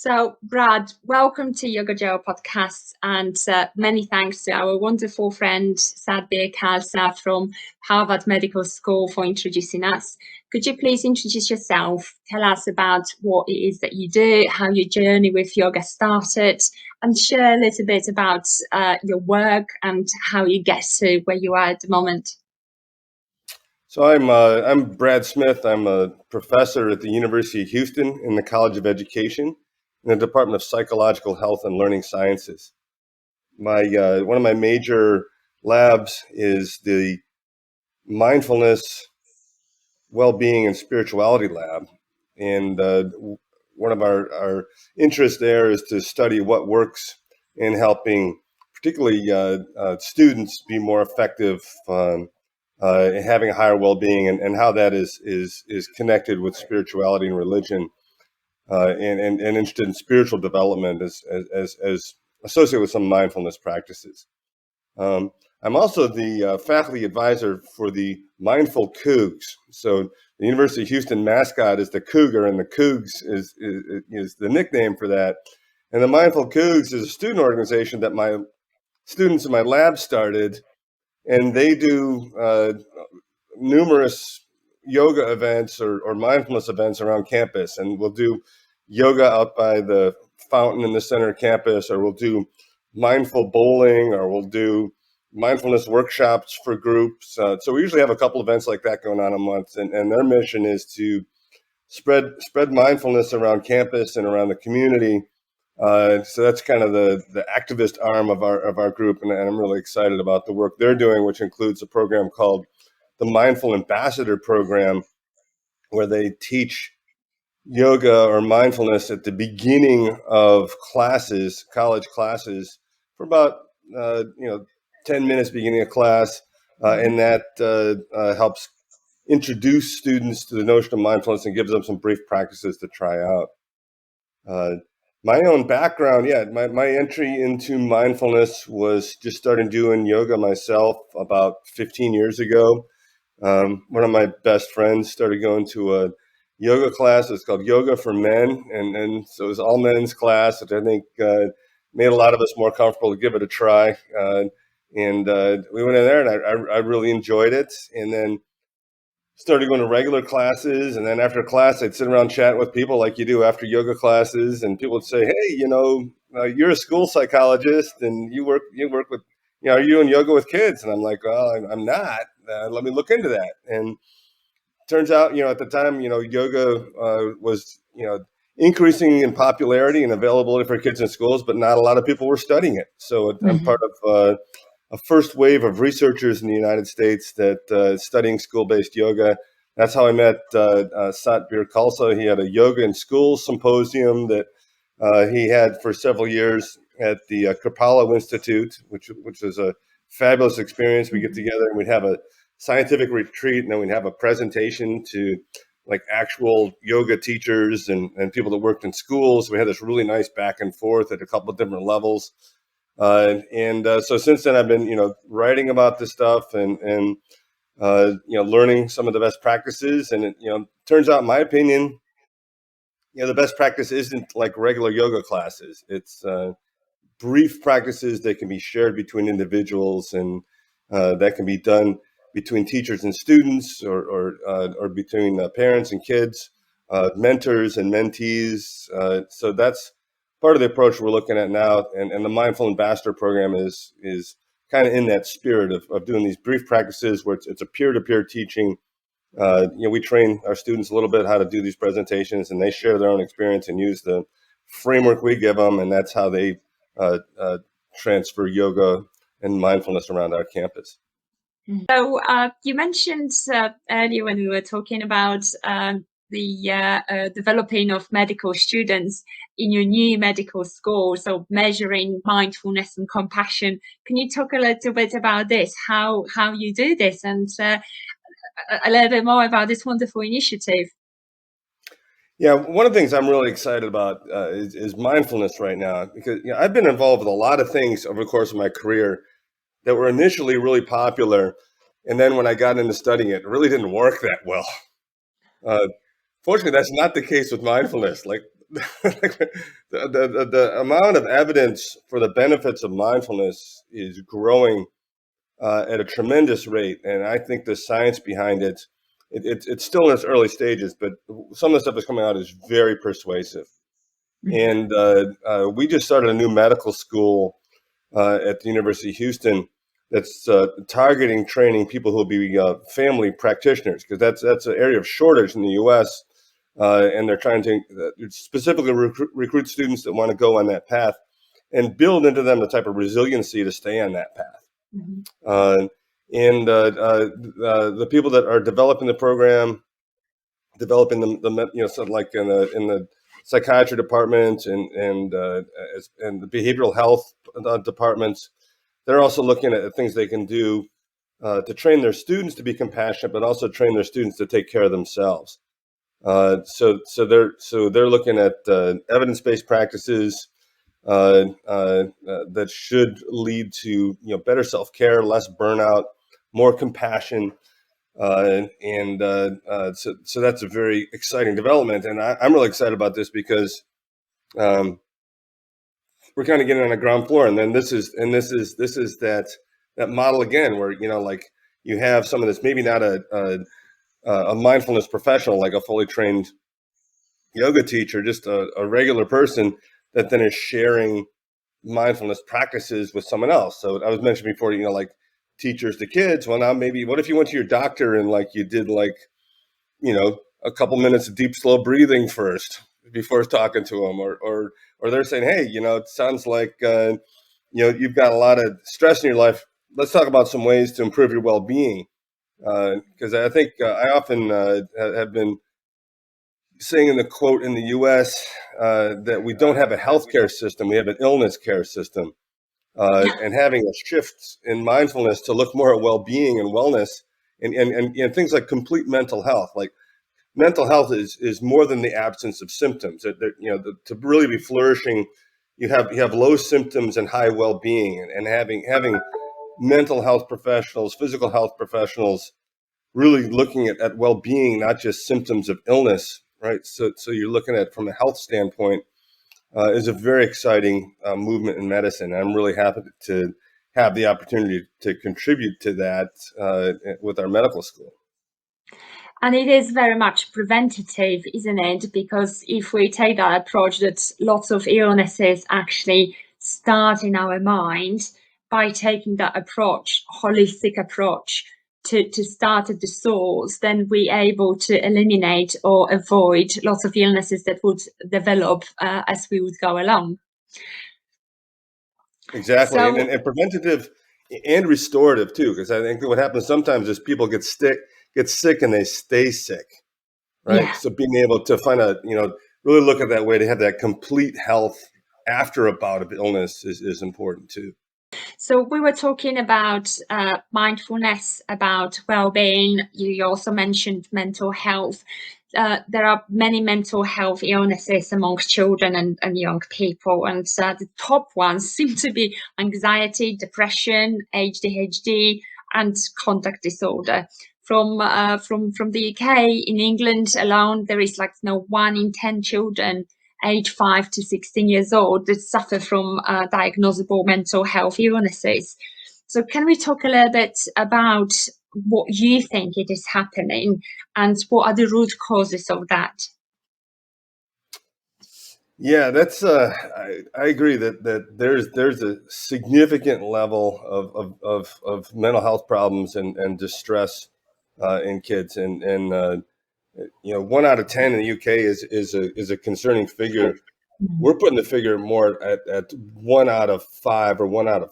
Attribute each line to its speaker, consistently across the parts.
Speaker 1: So, Brad, welcome to YogoJo podcast, and many thanks to our wonderful friend Sadhbir Khalsa from Harvard Medical School for introducing us. Could you please introduce yourself? Tell us about what it is that you do, how your journey with yoga started, and share a little bit about your work and how you get to where you are at the moment.
Speaker 2: So I'm Brad Smith. I'm a professor at the University of Houston in the College of Education in the Department of Psychological Health and Learning Sciences. One of my major labs is the Mindfulness, Wellbeing, and Spirituality lab, and one of our interests there is to study what works in helping, particularly students, be more effective. Having a higher well-being and how that is connected with spirituality and religion, and interested in spiritual development as associated with some mindfulness practices. I'm also the faculty advisor for the Mindful Cougs. So the University of Houston mascot is the cougar, and the Cougs is the nickname for that. And the Mindful Cougs is a student organization that my students in my lab started. And they do numerous yoga events or mindfulness events around campus. And we'll do yoga out by the fountain in the center of campus, or we'll do mindful bowling, or we'll do mindfulness workshops for groups. So we usually have a couple events like that going on a month. And their mission is to spread mindfulness around campus and around the community. So that's kind of the activist arm of our group, and I'm really excited about the work they're doing, which includes a program called the Mindful Ambassador Program, where they teach yoga or mindfulness at the beginning of classes, college classes, for about 10 minutes beginning of class, and that helps introduce students to the notion of mindfulness and gives them some brief practices to try out. My own background, my entry into mindfulness was just starting doing yoga myself about 15 years ago. One of my best friends started going to a yoga class. It's called Yoga for Men, and so it was all men's class, which I think made a lot of us more comfortable to give it a try. And we went in there, and I really enjoyed it. And then started going to regular classes, and then after class, I'd sit around chatting with people like you do after yoga classes, and people would say, "Hey, you're a school psychologist, and you work with, are you doing yoga with kids?" And I'm like, "Well, I'm not. Let me look into that." And turns out, at the time, yoga was, increasing in popularity and availability for kids in schools, but not a lot of people were studying it. So I'm part of a first wave of researchers in the United States that studying school-based yoga. That's how I met Satbir Khalsa. He had a yoga in schools symposium that he had for several years at the Kripalu Institute, which was a fabulous experience. We get together and we'd have a scientific retreat, and then we'd have a presentation to like actual yoga teachers and people that worked in schools. We had this really nice back and forth at a couple of different levels. So since then, I've been, writing about this stuff and learning some of the best practices. And it, turns out, in my opinion, the best practice isn't like regular yoga classes. It's brief practices that can be shared between individuals, and that can be done between teachers and students, or between parents and kids, mentors and mentees. So that's part of the approach we're looking at now, and the Mindful Ambassador Program is kind of in that spirit of doing these brief practices where it's a peer-to-peer teaching. We train our students a little bit how to do these presentations, and they share their own experience and use the framework we give them, and that's how they transfer yoga and mindfulness around our campus.
Speaker 1: So you mentioned earlier when we were talking about the developing of medical students in your new medical school, so measuring mindfulness and compassion. Can you talk a little bit about this, how you do this, and a little bit more about this wonderful initiative?
Speaker 2: Yeah, one of the things I'm really excited about is mindfulness right now, because I've been involved with a lot of things over the course of my career that were initially really popular, and then when I got into studying it really didn't work that well. Fortunately, that's not the case with mindfulness. Like, the amount of evidence for the benefits of mindfulness is growing at a tremendous rate, and I think the science behind it's still in its early stages, but some of the stuff that's coming out is very persuasive. And we just started a new medical school at the University of Houston that's targeting training people who will be family practitioners, because that's an area of shortage in the U.S. And they're trying to specifically recruit students that want to go on that path and build into them the type of resiliency to stay on that path. And the people that are developing the program, developing sort of like in the psychiatry department and the behavioral health departments, they're also looking at things they can do to train their students to be compassionate, but also train their students to take care of themselves. So they're looking at evidence-based practices that should lead to better self-care, less burnout, more compassion, so that's a very exciting development, and I'm really excited about this because we're kind of getting on the ground floor, and then this is that model again where like you have someone that's maybe not a mindfulness professional, like a fully trained yoga teacher, just a regular person that then is sharing mindfulness practices with someone else. So I was mentioning before, like teachers to kids. Well, now maybe what if you went to your doctor and like you did like, a couple minutes of deep, slow breathing first before talking to them, or they're saying, hey, it sounds like, you've got a lot of stress in your life. Let's talk about some ways to improve your well-being. Because I think I often have been saying in the quote in the U.S. That we don't have a healthcare system, we have an illness care system. And having a shift in mindfulness to look more at well-being and wellness and things like complete mental health. Like mental health is more than the absence of symptoms. To really be flourishing, you have low symptoms and high well-being, and having mental health professionals, physical health professionals, really looking at well-being, not just symptoms of illness, right? So you're looking at from a health standpoint. Is a very exciting movement in medicine. I'm really happy to have the opportunity to contribute to that with our medical school.
Speaker 1: And it is very much preventative, isn't it? Because if we take that approach that lots of illnesses actually start in our mind, by taking that approach, holistic approach, to start at the source, then we're able to eliminate or avoid lots of illnesses that would develop as we would go along.
Speaker 2: Exactly, and preventative and restorative too, because I think what happens sometimes is people get sick and they stay sick, right? Yeah. So being able to find really look at that way to have that complete health after a bout of illness is important too.
Speaker 1: So we were talking about mindfulness, about well-being. You also mentioned mental health. There are many mental health illnesses amongst children and young people, and the top ones seem to be anxiety, depression, ADHD, and conduct disorder. From the UK, in England alone, there is 1 in 10 children age 5 to 16 years old that suffer from diagnosable mental health illnesses. So can we talk a little bit about what you think it is happening and what are the root causes of that?
Speaker 2: Yeah, that's I agree that there's a significant level of mental health problems and distress in kids, and 1 out of 10 in the UK is a concerning figure. We're putting the figure more at 1 out of 5 or 1 out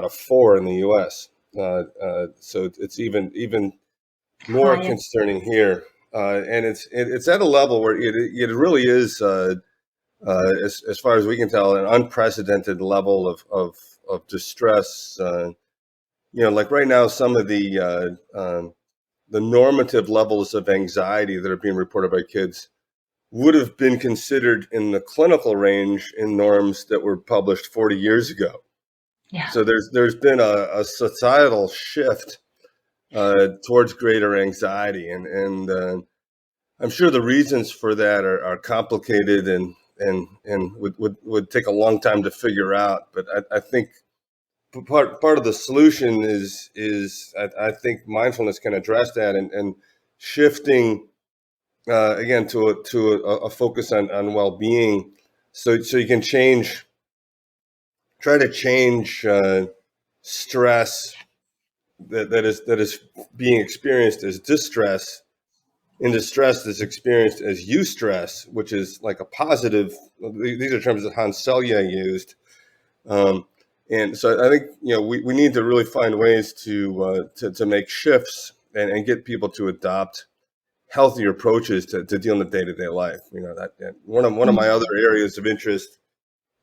Speaker 2: of 4 in the US. So it's even more concerning here, and it's at a level where it really is. As far as we can tell, an unprecedented level of distress. Like right now, some of the normative levels of anxiety that are being reported by kids would have been considered in the clinical range in norms that were published 40 years ago. Yeah. So there's been a societal shift towards greater anxiety, and I'm sure the reasons for that are complicated and and would take a long time to figure out. But I think part of the solution is I think mindfulness can address that, and shifting again to a focus on well-being, so you can try to change stress that is being experienced as distress into stress that's experienced as eustress, which is like a positive. These are terms that Hans Selye used. And so I think we need to really find ways to make shifts and get people to adopt healthier approaches to dealing with day-to-day life. That one of my other areas of interest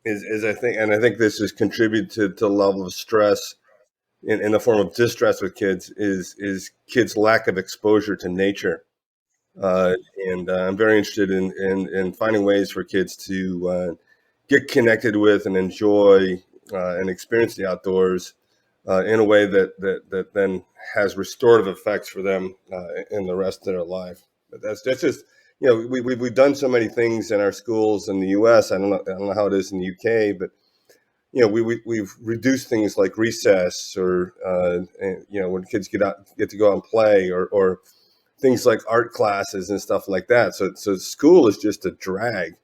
Speaker 2: is I think this has contributed to the level of stress in the form of distress with kids is kids' lack of exposure to nature. And I'm very interested in finding ways for kids to get connected with and enjoy and experience the outdoors in a way that then has restorative effects for them in the rest of their life. But that's just we've done so many things in our schools in the U.S. I don't know how it is in the U.K., but we've reduced things like recess or when kids get to go out and play, or things like art classes and stuff like that. So school is just a drag.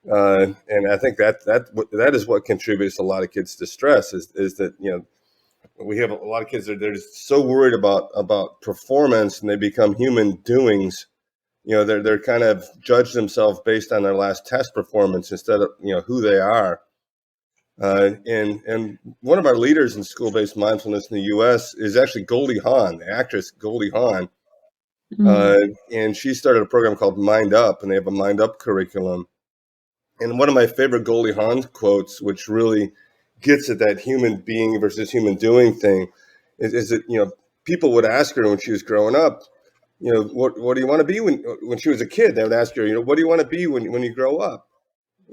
Speaker 2: And I think that is what contributes to a lot of kids' distress is that, we have a lot of kids that they're just so worried about performance, and they become human doings. They're kind of judge themselves based on their last test performance instead of, who they are. And one of our leaders in school-based mindfulness in the U.S. is actually Goldie Hawn, the actress Goldie Hawn. And she started a program called Mind Up, and they have a Mind Up curriculum. And one of my favorite Goldie Hawn quotes, which really gets at that human being versus human doing thing, is that, people would ask her when she was growing up, what do you want to be when she was a kid? They would ask her, what do you want to be when you grow up?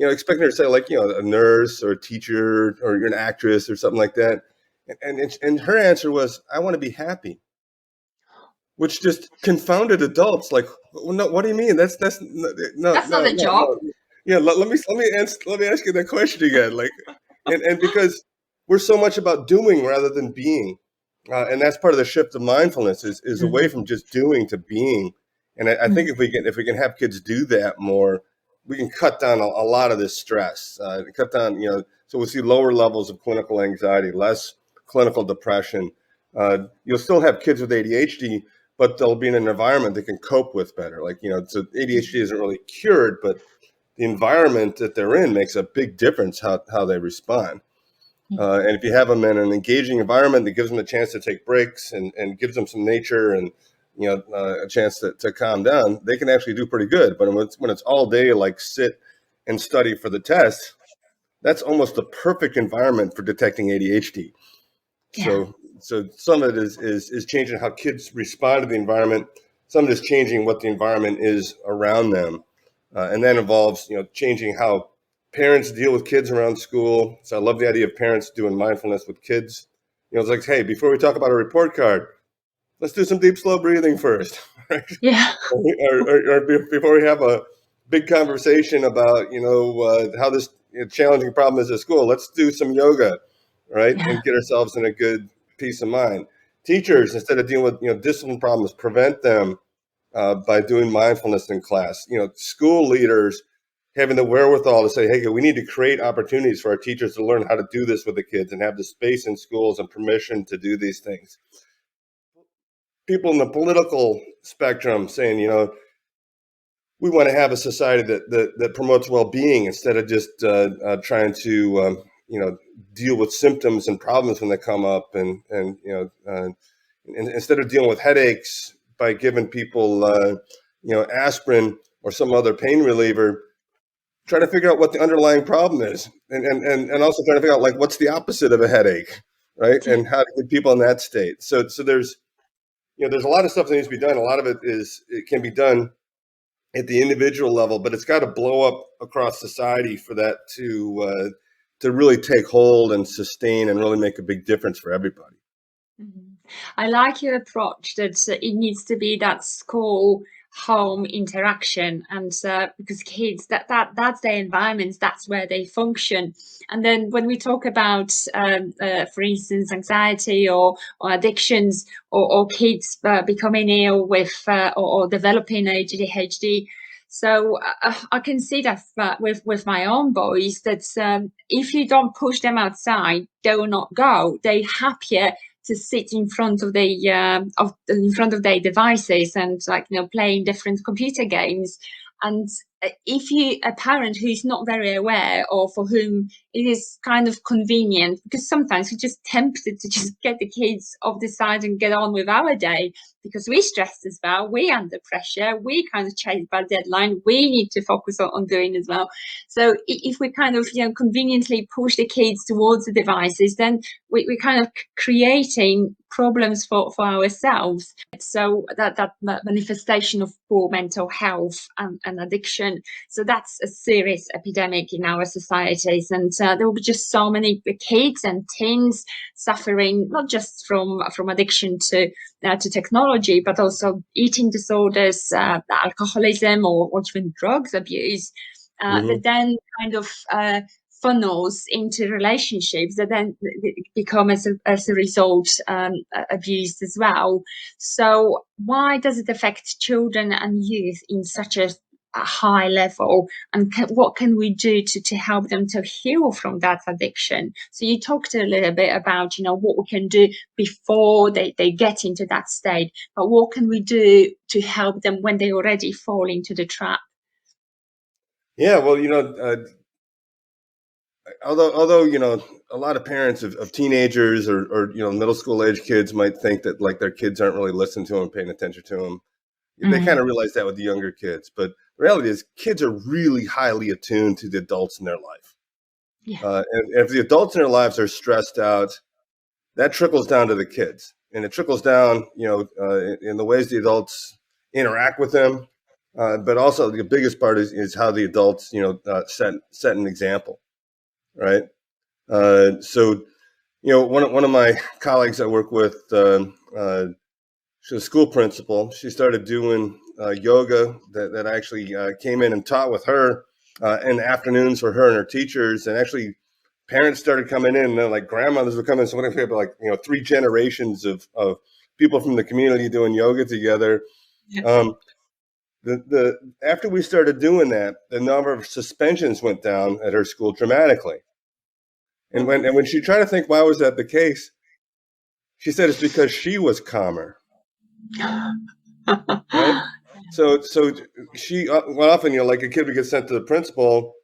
Speaker 2: Expecting her to say like, a nurse or a teacher or you're an actress or something like that. And her answer was, I want to be happy. Which just confounded adults. Like, well, no, what do you mean? That's
Speaker 1: not a job.
Speaker 2: no. Yeah, let me ask you that question again. Like, and because we're so much about doing rather than being, and that's part of the shift of mindfulness is away from just doing to being. And I think if we can have kids do that more, we can cut down a lot of this stress. Cut down, so we'll see lower levels of clinical anxiety, less clinical depression. You'll still have kids with ADHD, but they'll be in an environment they can cope with better. Like, so ADHD isn't really cured, but the environment that they're in makes a big difference how they respond. And if you have them in an engaging environment that gives them a chance to take breaks and gives them some nature and, a chance to calm down, they can actually do pretty good. But when it's all day, like sit and study for the test, that's almost the perfect environment for detecting ADHD.
Speaker 1: Yeah.
Speaker 2: So some of it is changing how kids respond to the environment. Some of it is changing what the environment is around them. And that involves, changing how parents deal with kids around school. So I love the idea of parents doing mindfulness with kids. It's like, hey, before we talk about a report card, let's do some deep, slow breathing first, right?
Speaker 1: Yeah.
Speaker 2: or before we have a big conversation about, how this challenging problem is at school, let's do some yoga, right?
Speaker 1: Yeah.
Speaker 2: And get ourselves in a good peace of mind. Teachers, instead of dealing with, discipline problems, prevent them by doing mindfulness in class. School leaders having the wherewithal to say, hey, we need to create opportunities for our teachers to learn how to do this with the kids and have the space in schools and permission to do these things. People in the political spectrum saying, we want to have a society that promotes well-being instead of just trying to, deal with symptoms and problems when they come up, and instead of dealing with headaches by giving people, aspirin or some other pain reliever, try to figure out what the underlying problem is, and also trying to figure out like what's the opposite of a headache, right? And how to get people in that state. So there's there's a lot of stuff that needs to be done. A lot of it can be done at the individual level, but it's got to blow up across society for that to really take hold and sustain and really make a big difference for everybody.
Speaker 1: I like your approach that it needs to be that school home interaction, and because kids, that's their environments, that's where they function. And then when we talk about for instance, anxiety or addictions, or kids becoming ill with or developing ADHD, so I can see that with my own boys, that if you don't push them outside, they will not go. They're happier to sit in front of in front of their devices, and playing different computer games. And if you a parent who's not very aware, or for whom it is kind of convenient, because sometimes we're just tempted to just get the kids off the side and get on with our day, because we're stressed as well, we're under pressure, we kind of chased by deadline, we need to focus on doing as well. So if we kind of conveniently push the kids towards the devices, then we kind of creating problems for ourselves. So that manifestation of poor mental health and addiction, so that's a serious epidemic in our societies. And there will be just so many kids and teens suffering, not just from addiction to technology, but also eating disorders, alcoholism, or even drugs abuse, that then kind of funnels into relationships that then become as a result abused as well. So why does it affect children and youth in such a high level, and what can we do to help them to heal from that addiction? So you talked a little bit about what we can do before they get into that state, but what can we do to help them when they already fall into the trap?
Speaker 2: Yeah, well, although a lot of parents of teenagers or middle school age kids might think that like their kids aren't really listening to them, paying attention to them. They kind of realize that with the younger kids, but the reality is kids are really highly attuned to the adults in their life.
Speaker 1: Yeah.
Speaker 2: And if the adults in their lives are stressed out, that trickles down to the kids, and it trickles down, in the ways the adults interact with them. But also the biggest part is how the adults, set an example, right? So, one of my colleagues I work with, she's a school principal. She started doing yoga that actually came in and taught with her in the afternoons for her and her teachers. And actually, parents started coming in, and like grandmothers were coming. So we have like 3 generations of people from the community doing yoga together.
Speaker 1: Yeah.
Speaker 2: The after we started doing that, the number of suspensions went down at her school dramatically. And when she tried to think why was that the case, she said it's because she was calmer. Right? So she often, like a kid would get sent to the principal,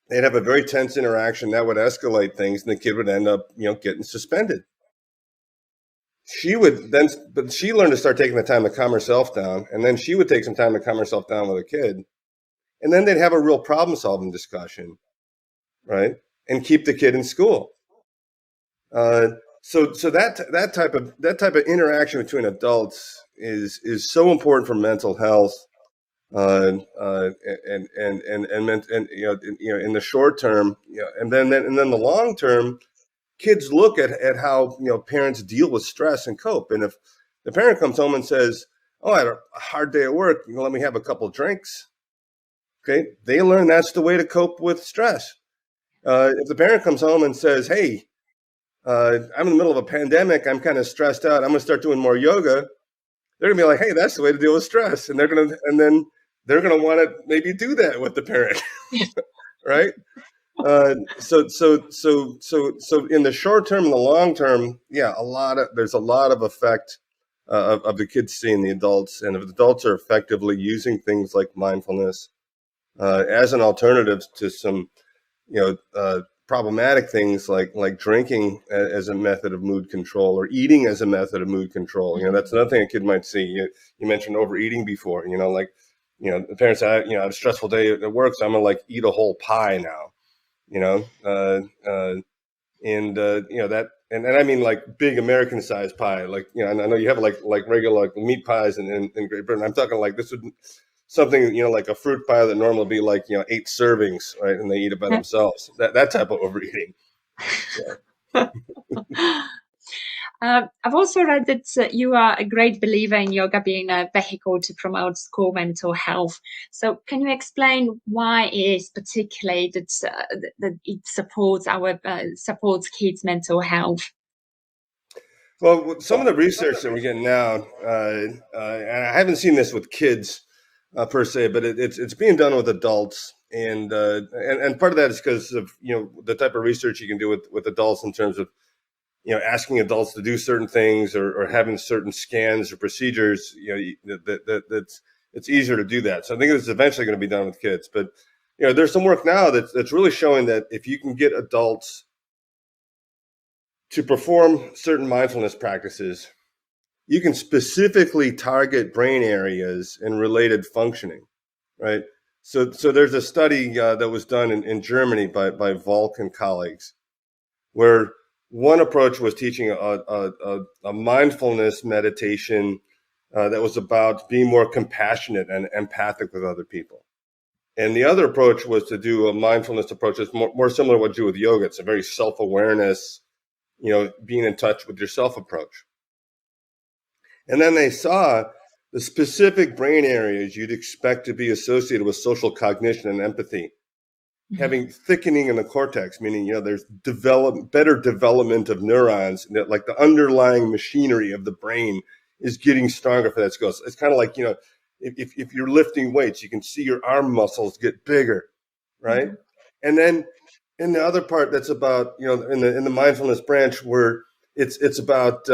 Speaker 2: they'd have a very tense interaction that would escalate things, and the kid would end up, getting suspended. She would then, but she learned to start taking the time to calm herself down, and then she would take some time to calm herself down with a kid, and then they'd have a real problem-solving discussion, right, and keep the kid in school. So that type of interaction between adults is so important for mental health, and in the short term, and then the long term, kids look at how parents deal with stress and cope. And if the parent comes home and says, "Oh, I had a hard day at work, let me have a couple of drinks," okay, they learn that's the way to cope with stress. If the parent comes home and says, "Hey, I'm in the middle of a pandemic, I'm kind of stressed out, I'm going to start doing more yoga," they're gonna be like, "Hey, that's the way to deal with stress," and then they're gonna want to maybe do that with the parent, right? So in the short term and the long term, yeah, there's a lot of effect of the kids seeing the adults, and if the adults are effectively using things like mindfulness as an alternative to some problematic things like drinking as a method of mood control, or eating as a method of mood control. That's another thing a kid might see. You mentioned overeating before. The parents say, I have a stressful day at work, so I'm gonna like eat a whole pie now. That, and I mean like big American sized pie. Like, and I know you have like regular like meat pies in Great Britain. I'm talking like this would something, like a fruit pie that normally be like, 8 servings, right? And they eat it by themselves. That type of overeating. Yeah.
Speaker 1: I've also read that you are a great believer in yoga being a vehicle to promote school mental health. So, can you explain why it is particularly that it supports kids' mental health?
Speaker 2: Well, some of the research that we're getting now, and I haven't seen this with kids per se, but it's being done with adults, and part of that is because of the type of research you can do with adults in terms of asking adults to do certain things or having certain scans or procedures. That's it's easier to do that. So I think it's eventually going to be done with kids, but there's some work now that's really showing that if you can get adults to perform certain mindfulness practices, you can specifically target brain areas and related functioning, right? So there's a study that was done in Germany by Volk and colleagues, where one approach was teaching a mindfulness meditation that was about being more compassionate and empathic with other people. And the other approach was to do a mindfulness approach that's more similar to what you do with yoga. It's a very self-awareness, being in touch with yourself approach. And then they saw the specific brain areas you'd expect to be associated with social cognition and empathy having thickening in the cortex, meaning there's better development of neurons, like the underlying machinery of the brain is getting stronger for that skill. It's kind of like if you're lifting weights, you can see your arm muscles get bigger, right? Mm-hmm. And then in the other part, that's about in the mindfulness branch where it's about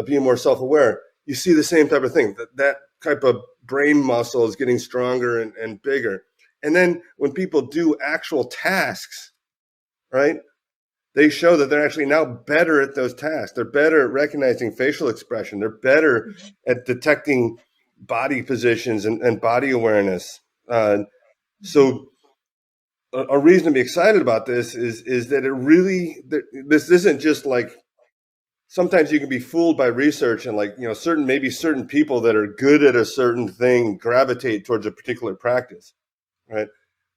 Speaker 2: being more self-aware. You see the same type of thing. That type of brain muscle is getting stronger and bigger. And then when people do actual tasks, right, they show that they're actually now better at those tasks. They're better at recognizing facial expression. They're better at detecting body positions and body awareness. So a reason to be excited about this is that this isn't just like, sometimes you can be fooled by research and certain people that are good at a certain thing gravitate towards a particular practice, right?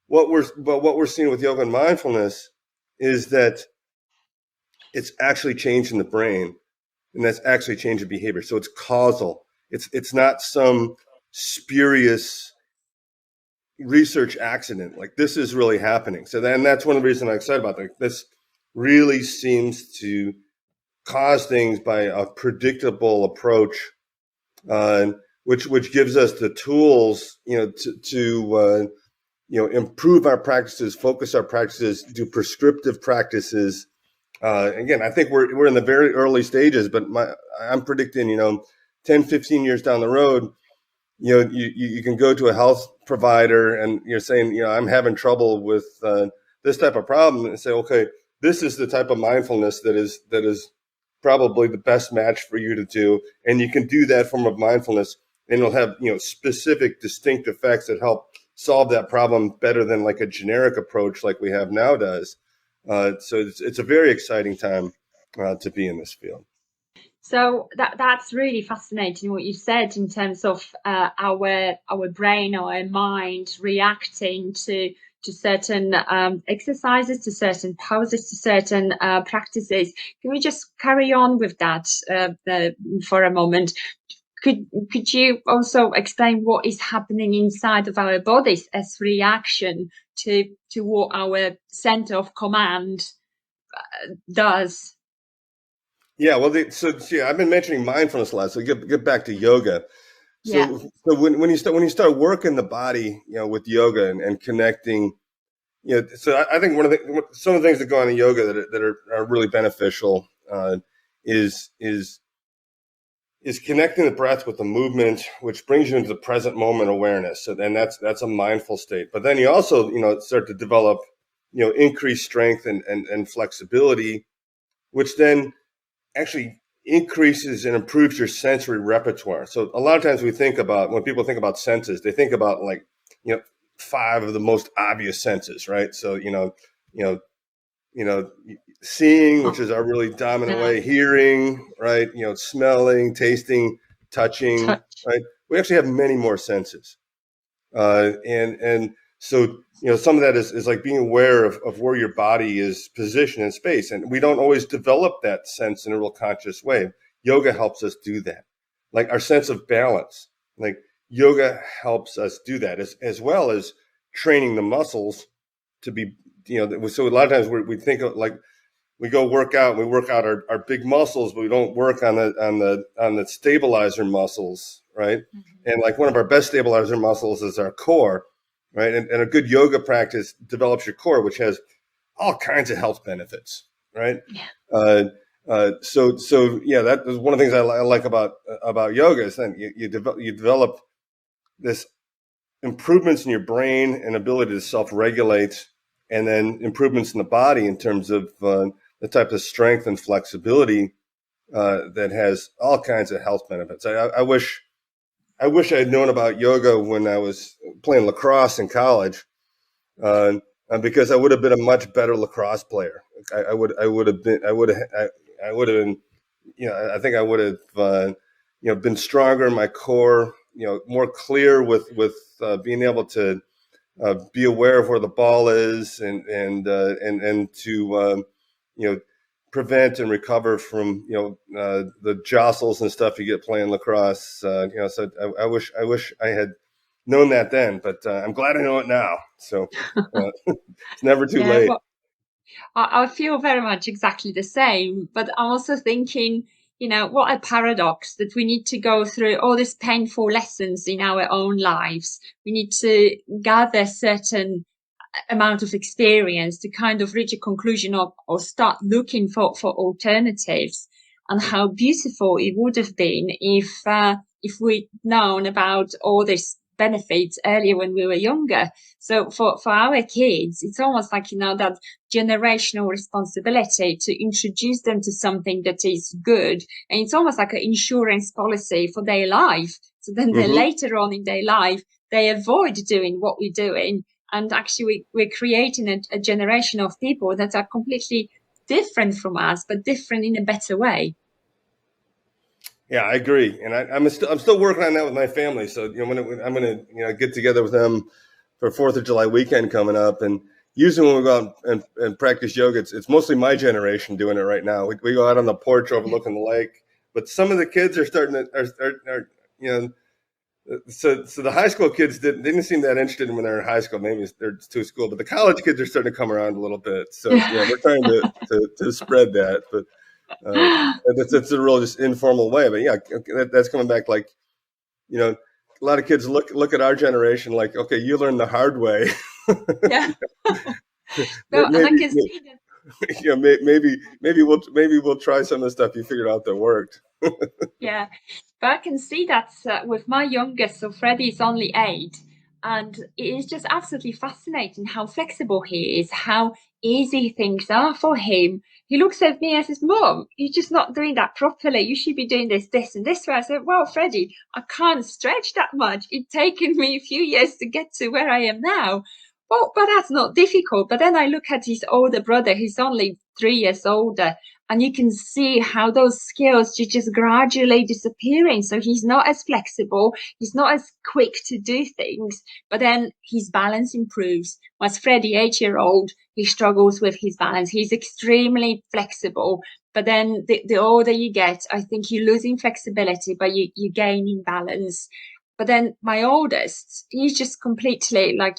Speaker 2: What we're seeing with yoga and mindfulness is that it's actually changing the brain, and that's actually changing behavior. So it's causal. It's not some spurious research accident. Like, this is really happening. So then that's one of the reasons I'm excited about it. This really seems to cause things by a predictable approach, which gives us the tools, to improve our practices, focus our practices, do prescriptive practices. Again, I think we're in the very early stages, but I'm predicting, 10, 15 years down the road, you can go to a health provider and you're saying, I'm having trouble with this type of problem, and say, okay, this is the type of mindfulness that is probably the best match for you to do. And you can do that form of mindfulness, and it'll have, specific, distinct effects that help solve that problem better than like a generic approach like we have now does. So it's a very exciting time to be in this field.
Speaker 1: So that's really fascinating what you said in terms of our brain, our mind reacting to certain exercises, to certain poses, to certain practices. Can we just carry on with that for a moment? Could you also explain what is happening inside of our bodies as reaction to what our center of command does?
Speaker 2: Yeah, well, I've been mentioning mindfulness a lot. So get back to yoga. So when you start working the body, with yoga and connecting, so I think some of the things that go on in yoga that are really beneficial is connecting the breath with the movement, which brings you into the present moment awareness. So then that's a mindful state. But then you also, start to develop, increased strength and flexibility, which then actually increases and improves your sensory repertoire. So a lot of times when people think about senses, they think about 5 of the most obvious senses, right? So, seeing, which is our really dominant way, hearing, right? Smelling, tasting, touching, right? We actually have many more senses. And so, some of that is like being aware of where your body is positioned in space. And we don't always develop that sense in a real conscious way. yoga helps us do that. Like our sense of balance, like yoga helps us do that, as well as training the muscles to be, so a lot of times we think of like, we go work out our big muscles, but we don't work on the stabilizer muscles, right?
Speaker 1: Mm-hmm.
Speaker 2: And like one of our best stabilizer muscles is our core, right? And a good yoga practice develops your core, which has all kinds of health benefits, right?
Speaker 1: Yeah.
Speaker 2: So yeah, that is one of the things I like about yoga is then you develop this improvements in your brain and ability to self-regulate, and then improvements in the body in terms of the type of strength and flexibility that has all kinds of health benefits. I wish I had known about yoga when I was playing lacrosse in college, because I would have been a much better lacrosse player. I would have been. I think I would have been stronger in my core. More clear with being able to be aware of where the ball is, and to prevent and recover from the jostles and stuff you get playing lacrosse. So I wish I had known that then, but I'm glad I know it now. So it's never too
Speaker 1: Yeah,
Speaker 2: late.
Speaker 1: well, I feel very much exactly the same, but I'm also thinking, what a paradox that we need to go through all these painful lessons in our own lives. We need to gather certain amount of experience to kind of reach a conclusion of, or start looking for alternatives. And how beautiful it would have been if we'd known about all these benefits earlier when we were younger. So for our kids, it's almost like, that generational responsibility to introduce them to something that is good. And it's almost like an insurance policy for their life. So then later on in their life, they avoid doing what we're doing. And actually, we're creating a generation of people that are completely different from us, but different in a better way.
Speaker 2: Yeah, I agree, and I'm still working on that with my family. So when I'm going to get together with them for 4th of July weekend coming up, and usually when we go out and practice yoga, it's mostly my generation doing it right now. We go out on the porch overlooking the lake, but some of the kids are starting to are so the high school kids didn't seem that interested when they're in high school. Maybe they're too school, but the college kids are starting to come around a little bit. So we're trying to spread that, but. That's a real just informal way, but yeah, that's coming back. Like, a lot of kids look at our generation like, okay, you learned the hard way.
Speaker 1: Yeah. Well, and I can see that.
Speaker 2: Maybe we'll try some of the stuff you figured out that worked.
Speaker 1: Yeah, but I can see that with my youngest, so Freddie is only 8, and it is just absolutely fascinating how flexible he is, how easy things are for him. He looks at me and says, "Mom, you're just not doing that properly. You should be doing this, and this way." I said, "Well, Freddie, I can't stretch that much. It's taken me a few years to get to where I am now." Well, but that's not difficult. But then I look at his older brother, he's only 3 years older, and you can see how those skills are just gradually disappearing. So he's not as flexible, he's not as quick to do things, but then his balance improves. Whereas Freddie, 8-year-old, he struggles with his balance. He's extremely flexible, but then the older you get, I think you're losing flexibility, but you're gaining balance. But then my oldest, he's just completely like,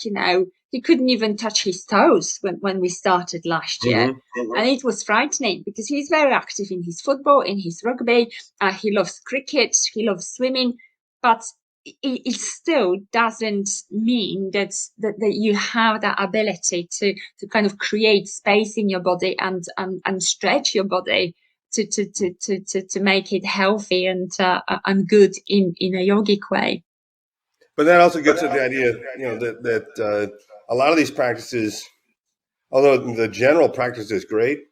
Speaker 1: he couldn't even touch his toes when we started last year. And it was frightening because he's very active in his football, in his rugby. He loves cricket, he loves swimming, but it still doesn't mean that you have that ability to kind of create space in your body and stretch your body to make it healthy and good in a yogic way.
Speaker 2: But that also gets to the idea, that a lot of these practices, although the general practice is great,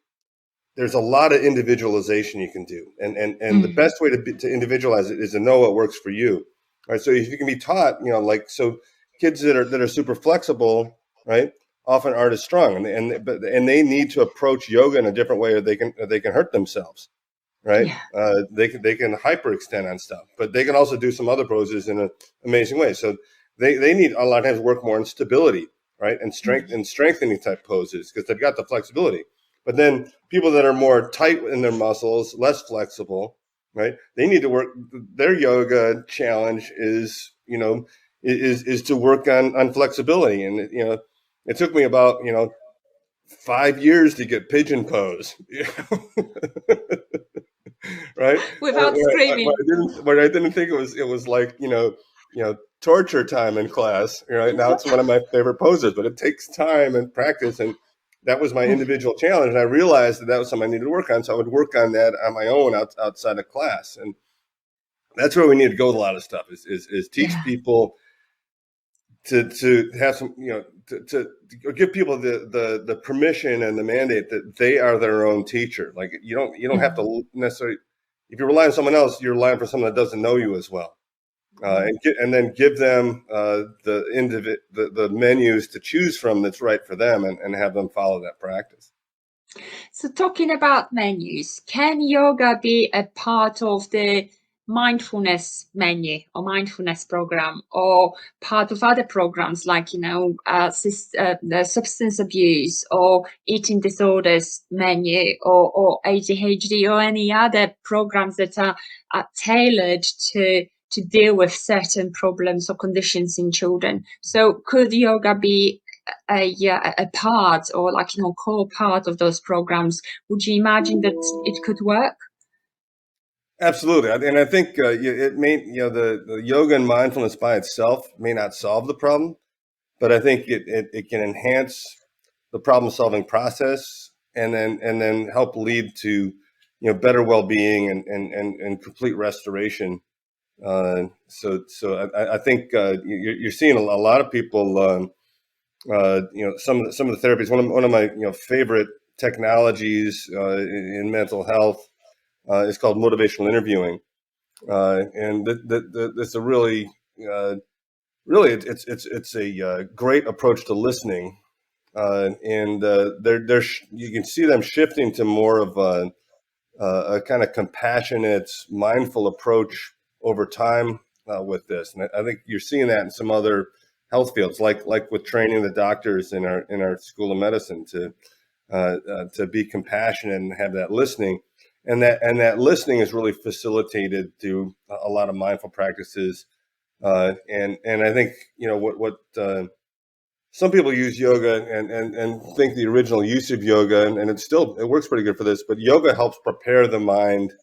Speaker 2: there's a lot of individualization you can do, and the best way to individualize it is to know what works for you. Right. So if you can be taught, so kids that are super flexible, right, often aren't as strong, and they need to approach yoga in a different way, or they can hurt themselves. Right.
Speaker 1: Yeah.
Speaker 2: They can hyperextend on stuff, but they can also do some other poses in an amazing way. So they need a lot of times work more on stability, right, and strength and strengthening type poses because they've got the flexibility. But then people that are more tight in their muscles, less flexible, right? They need to work. Their yoga challenge is, is to work on flexibility. And, it took me about, 5 years to get pigeon pose, right?
Speaker 1: Without screaming.
Speaker 2: What I didn't think it was like, torture time in class, right? Now it's one of my favorite poses, but it takes time and practice. And that was my individual challenge. And I realized that was something I needed to work on. So I would work on that on my own outside of class. And that's where we need to go with a lot of stuff is teach people to have some, to give people the permission and the mandate that they are their own teacher. Like you don't have to necessarily, if you rely on someone else, you're relying for someone that doesn't know you as well. And then give them the menus to choose from that's right for them, and have them follow that practice.
Speaker 1: So talking about menus, can yoga be a part of the mindfulness menu or mindfulness program, or part of other programs like, the substance abuse or eating disorders menu, or ADHD, or any other programs that are tailored to deal with certain problems or conditions in children? So could yoga be a part, or core part of those programs? Would you imagine that it could work?
Speaker 2: Absolutely, and I think it may, the yoga and mindfulness by itself may not solve the problem, but I think it can enhance the problem solving process, and then help lead to better well being and complete restoration. So I think you're seeing a lot of people. Some of the therapies. One of my favorite technologies in mental health is called motivational interviewing, and that's a really it's a great approach to listening, and you can see them shifting to more of a kind of compassionate, mindful approach over time with this, and I think you're seeing that in some other health fields, like with training the doctors in our school of medicine to be compassionate and have that listening, and that listening is really facilitated through a lot of mindful practices, and I think what some people use yoga and think the original use of yoga, and it works pretty good for this, but yoga helps prepare the mind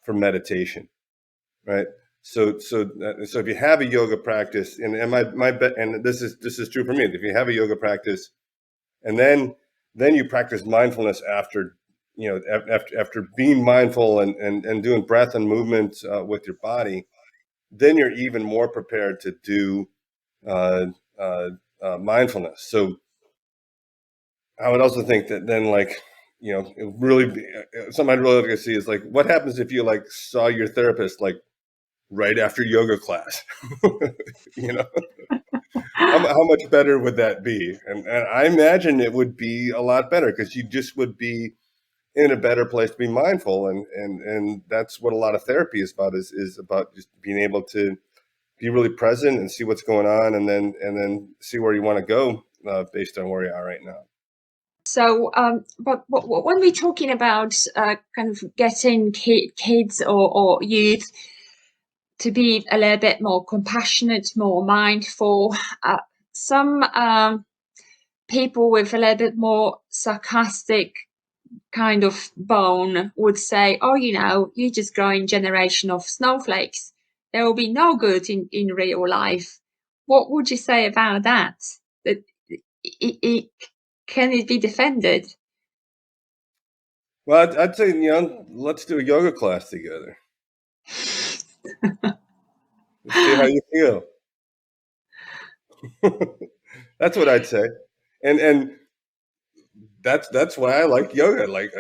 Speaker 2: for meditation, right? So if you have a yoga practice, and my bet, and this is true for me, if you have a yoga practice, and then you practice mindfulness after after being mindful and doing breath and movement with your body, then you're even more prepared to do mindfulness. So I would also think that then, like, it really something I'd really like to see is like, what happens if you saw your therapist right after yoga class? you know, how much better would that be? And I imagine it would be a lot better, because you just would be in a better place to be mindful, and that's what a lot of therapy is about, is about just being able to be really present and see what's going on, and then see where you want to go based on where you are right now.
Speaker 1: So, but when we're talking about kind of getting kids or youth to be a little bit more compassionate, more mindful, some people with a little bit more sarcastic kind of bone would say, oh, you're just growing generation of snowflakes. There will be no good in real life. What would you say about that? That can it be defended?
Speaker 2: Well, I'd say, let's do a yoga class together. Let's see how you feel. That's what I'd say, and that's why I like yoga. Like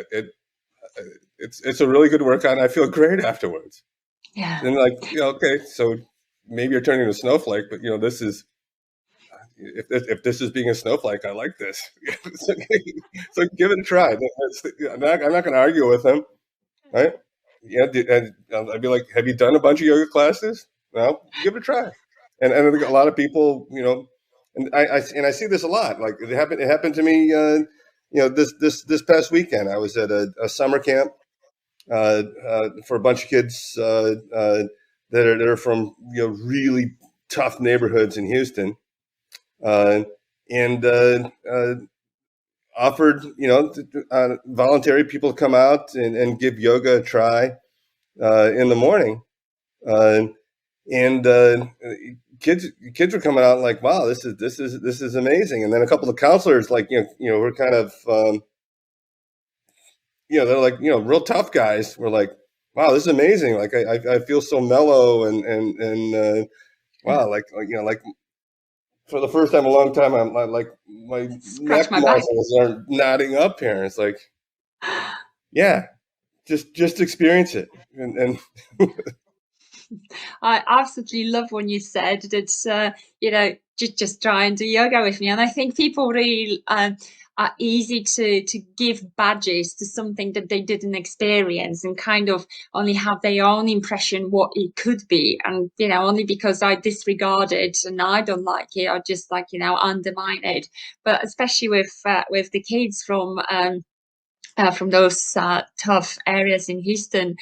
Speaker 2: it's a really good workout, and I feel great afterwards.
Speaker 1: Yeah.
Speaker 2: And okay, so maybe you're turning into a snowflake, but this is, if this is being a snowflake, I like this. So give it a try. I'm not going to argue with them, right? Yeah, and I'd be like, have you done a bunch of yoga classes? Well, give it a try. And I think a lot of people, and I see this a lot. Like it happened to me, this past weekend. I was at a summer camp, for a bunch of kids that are from really tough neighborhoods in Houston, and offered voluntary people to come out and give yoga a try in the morning, and kids were coming out like, wow, this is amazing. And then a couple of counselors, like were kind of they're like real tough guys, were like, wow, this is amazing. Like I feel so mellow and wow, like for the first time in a long time, I'm like my
Speaker 1: Scratch
Speaker 2: neck
Speaker 1: my back.
Speaker 2: muscles are nodding up here. And it's like, yeah, just experience it. And
Speaker 1: I absolutely love when you said that, just try and do yoga with me. And I think people really are easy to give badges to something that they didn't experience and kind of only have their own impression what it could be. And, only because I disregard it and I don't like it, I just undermine it. But especially with the kids from those tough areas in Houston,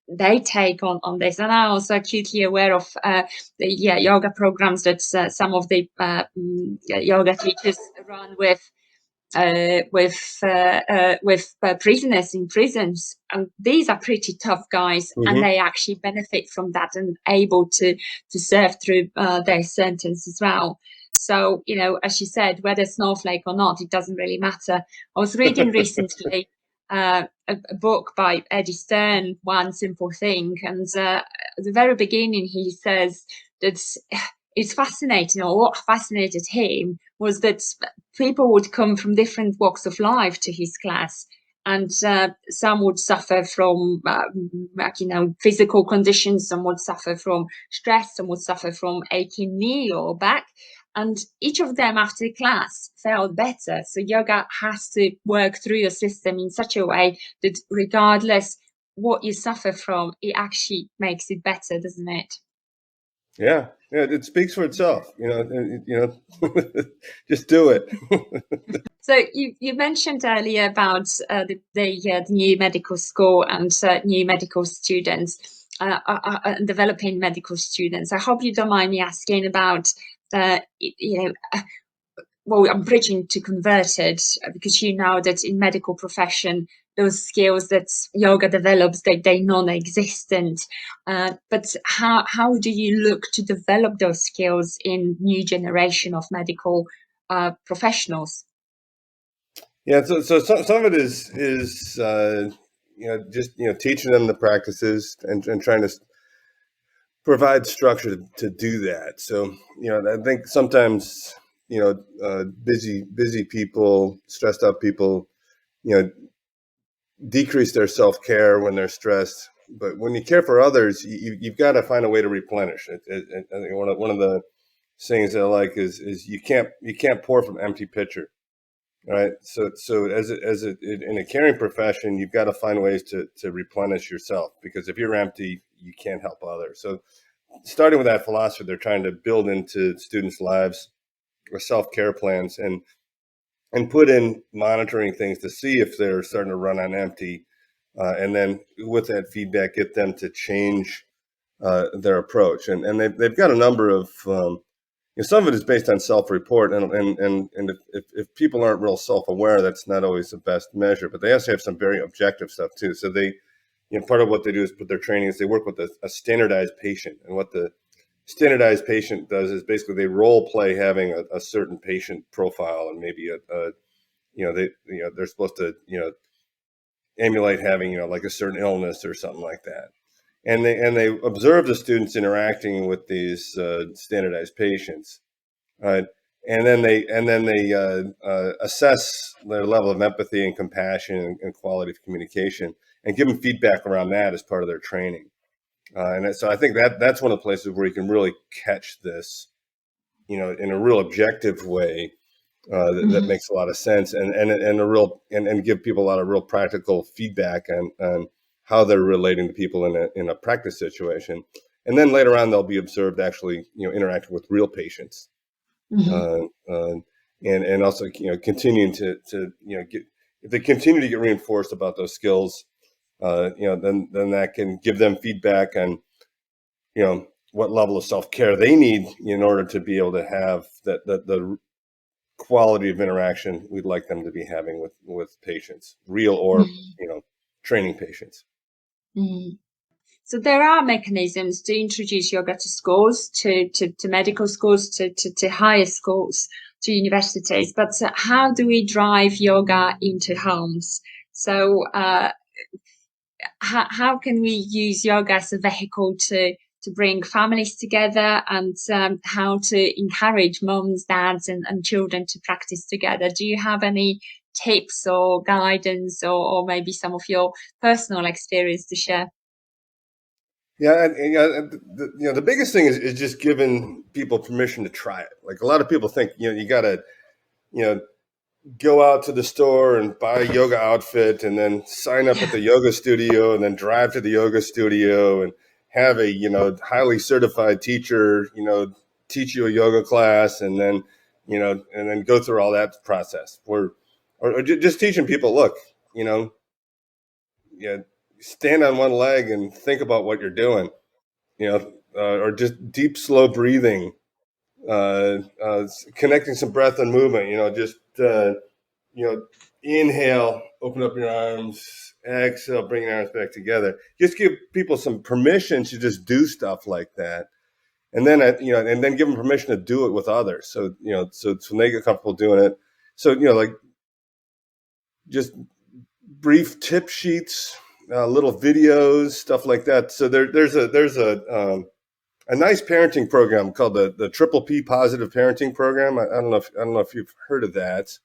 Speaker 1: they take on this. And I'm also acutely aware of the yoga programs that some of the yoga teachers run with prisoners in prisons, and these are pretty tough guys, and they actually benefit from that and able to serve through their sentence as well. So, as you said, whether snowflake or not, it doesn't really matter. I was reading recently a book by Eddie Stern, One Simple Thing, and at the very beginning he says that it's fascinating, or what fascinated him was that people would come from different walks of life to his class, and some would suffer from physical conditions, some would suffer from stress, some would suffer from aching knee or back, and each of them after class felt better. So yoga has to work through your system in such a way that regardless what you suffer from, it actually makes it better, doesn't it?
Speaker 2: yeah, it speaks for itself. Just do it.
Speaker 1: So you mentioned earlier about the new medical school and new medical students, developing medical students. I hope you don't mind me asking about, well, I'm bridging to converted because you know that in medical profession, those skills that yoga develops, they non-existent. But how do you look to develop those skills in new generation of medical professionals?
Speaker 2: Yeah, so some of it is just teaching them the practices and trying to provide structure to do that. So I think sometimes busy people, stressed out people, decrease their self-care when they're stressed. But when you care for others, you've got to find a way to replenish it. I think one of the sayings that I like is you can't pour from an empty pitcher. Right. So in a caring profession, you've got to find ways to replenish yourself, because if you're empty, you can't help others. So starting with that philosophy, they're trying to build into students' lives or self-care plans and put in monitoring things to see if they're starting to run on empty. And then with that feedback, get them to change their approach. And they've got a number of some of it is based on self-report, and if people aren't real self-aware, that's not always the best measure. But they also have some very objective stuff too. So they, part of what they do is put their training is they work with a standardized patient, and what the standardized patient does is basically they role play having a certain patient profile, and maybe they're supposed to emulate having like a certain illness or something like that. And they observe the students interacting with these standardized patients, right? And then they assess their level of empathy and compassion and quality of communication, and give them feedback around that as part of their training. And so I think that's one of the places where you can really catch this, in a real objective way, that makes a lot of sense, and give people a lot of real practical feedback on how they're relating to people in a practice situation. And then later on, they'll be observed actually, interacting with real patients, and also continuing to get, if they continue to get reinforced about those skills, then that can give them feedback on, what level of self-care they need in order to be able to have the quality of interaction we'd like them to be having with patients, real or, training patients.
Speaker 1: Mm. So there are mechanisms to introduce yoga to schools, to medical schools, to higher schools, to universities. But how do we drive yoga into homes? So how can we use yoga as a vehicle to bring families together, and how to encourage moms, dads, and children to practice together? Do you have any tips or guidance, or maybe some of your personal experience to share?
Speaker 2: Yeah, the biggest thing is just giving people permission to try it. Like, a lot of people think, you got to, go out to the store and buy a yoga outfit and then sign up at the yoga studio and then drive to the yoga studio and have a, highly certified teacher, teach you a yoga class, and then, go through all that process. Or just teaching people, look, yeah, stand on one leg and think about what you're doing, or just deep, slow breathing, connecting some breath and movement, just, inhale, open up your arms, exhale, bring your arms back together. Just give people some permission to just do stuff like that. And then, and then give them permission to do it with others. So, so when they get comfortable doing it. So, like, just brief tip sheets, little videos, stuff like that. So there's a nice parenting program called the Triple P Positive Parenting Program. I don't know if you've heard of that.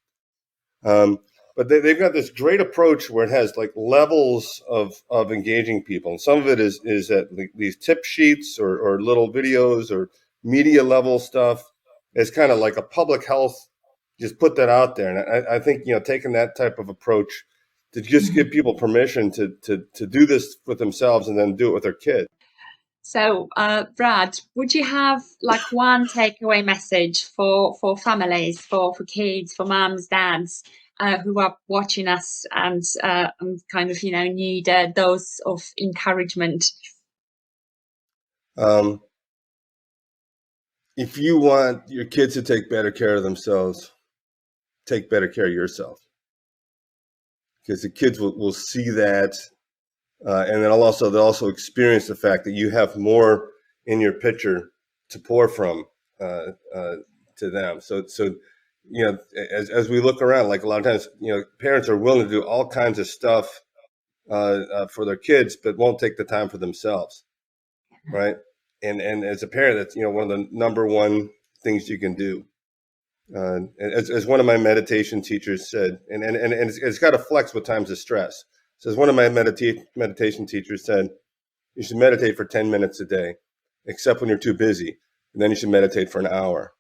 Speaker 2: But they've got this great approach where it has like levels of engaging people. And some of it is that these tip sheets or little videos or media level stuff. It's kind of like a public health, just put that out there. And I think, taking that type of approach to just give people permission to do this with themselves and then do it with their kids.
Speaker 1: So, Brad, would you have like one takeaway message for families, for kids, for mums, dads, who are watching us and kind of, need a dose of encouragement?
Speaker 2: If you want your kids to take better care of themselves, take better care of yourself. Because the kids will see that, and then they'll also experience the fact that you have more in your pitcher to pour from to them. So as we look around, like, a lot of times, parents are willing to do all kinds of stuff for their kids, but won't take the time for themselves, right? And as a parent, that's one of the number one things you can do. As one of my meditation teachers said, and it's got to flex with times of stress. So as one of my meditation teachers said, you should meditate for 10 minutes a day, except when you're too busy. And then you should meditate for an hour.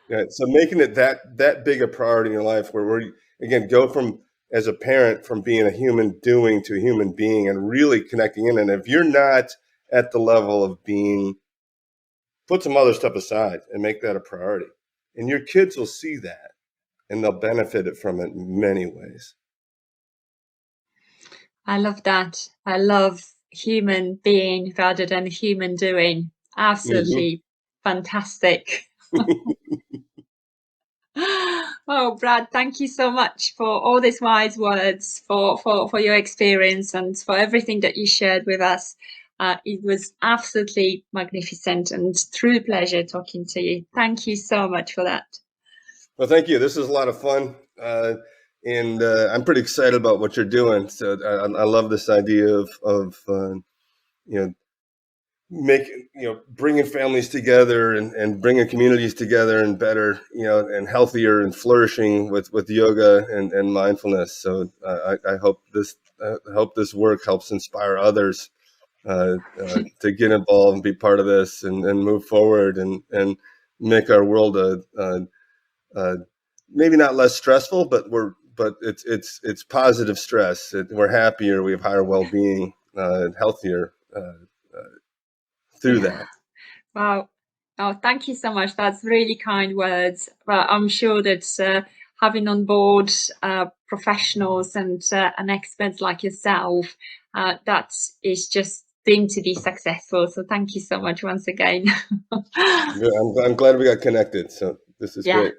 Speaker 2: Yeah, so making it that big a priority in your life, where we, again, go from, as a parent, from being a human doing to a human being, and really connecting in. And if you're not at the level of being, put some other stuff aside and make that a priority. And your kids will see that, and they'll benefit from it in many ways.
Speaker 1: I love that. I love human being rather than human doing. Absolutely fantastic. Oh, Brad, thank you so much for all these wise words, for your experience, and for everything that you shared with us. It was absolutely magnificent and true pleasure talking to you. Thank you so much for that.
Speaker 2: Well, thank you. This is a lot of fun. And I'm pretty excited about what you're doing. So I love this idea of bringing families together and bringing communities together, and better, and healthier and flourishing with yoga and mindfulness. So I hope this work helps inspire others to get involved and be part of this, and move forward and make our world maybe not less stressful, but it's positive stress. We're happier, we have higher well-being, healthier through that.
Speaker 1: Wow. Oh, thank you so much. That's really kind words. Well, I'm sure that having on board professionals and experts like yourself, that is just deemed to be successful. So thank you so much once again.
Speaker 2: Yeah, I'm glad we got connected. So this is
Speaker 1: Yeah.
Speaker 2: great.